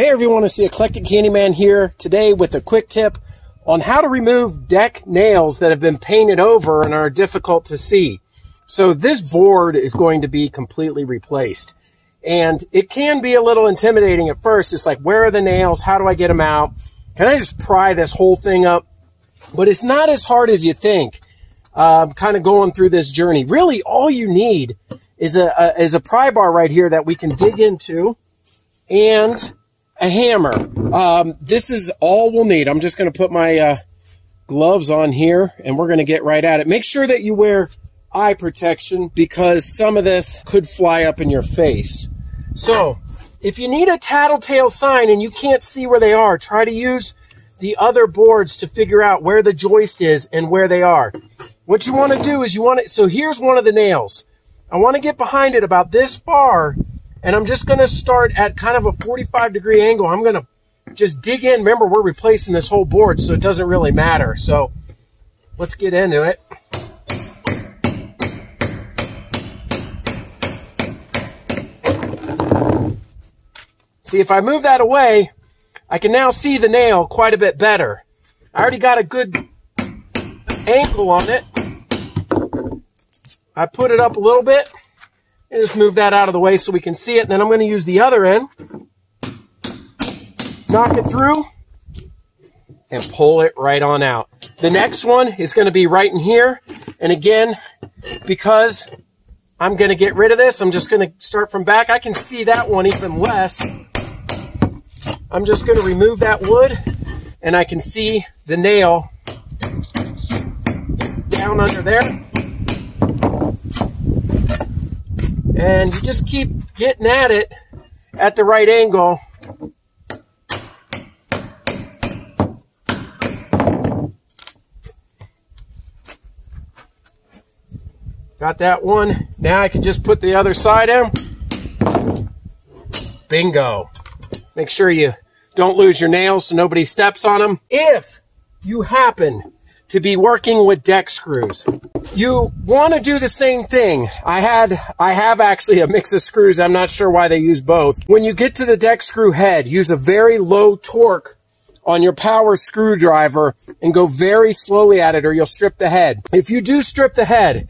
Hey everyone, it's the Eclectic Candyman here today with a quick tip on how to remove deck nails that have been painted over and are difficult to see. So this board is going to be completely replaced. And it can be a little intimidating at first. It's like, where are the nails? How do I get them out? Can I just pry this whole thing up? But it's not as hard as you think, kind of going through this journey. Really, all you need is a pry bar right here that we can dig into and a hammer. This is all we'll need. I'm just going to put my gloves on here and we're going to get right at it. Make sure that you wear eye protection because some of this could fly up in your face. So if you need a tattletale sign and you can't see where they are, try to use the other boards to figure out where the joist is and where they are. What you want to do is so here's one of the nails. I want to get behind it about this far, and I'm just going to start at kind of a 45-degree angle. I'm going to just dig in. Remember, we're replacing this whole board, so it doesn't really matter. So let's get into it. See, if I move that away, I can now see the nail quite a bit better. I already got a good angle on it. I put it up a little bit and just move that out of the way so we can see it. And then I'm going to use the other end, knock it through, and pull it right on out. The next one is going to be right in here. And again, because I'm going to get rid of this, I'm just going to start from back. I can see that one even less. I'm just going to remove that wood, and I can see the nail down under there. And you just keep getting at it at the right angle. Got that one. Now I can just put the other side in. Bingo. Make sure you don't lose your nails so nobody steps on them. If you happen to be working with deck screws, you want to do the same thing. I have actually a mix of screws. I'm not sure why they use both. When you get to the deck screw head, use a very low torque on your power screwdriver and go very slowly at it or you'll strip the head. If you do strip the head,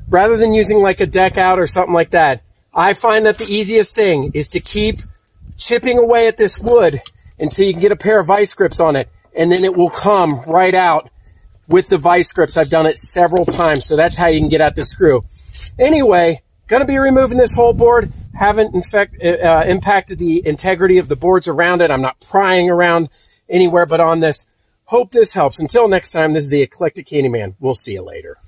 rather than using like a deck out or something like that, I find that the easiest thing is to keep chipping away at this wood until you can get a pair of vice grips on it, and then it will come right out with the vice grips. I've done it several times, so that's how you can get at the screw. Anyway, going to be removing this whole board. Haven't impacted the integrity of the boards around it. I'm not prying around anywhere but on this. Hope this helps. Until next time, this is the Eclectic Candyman. We'll see you later.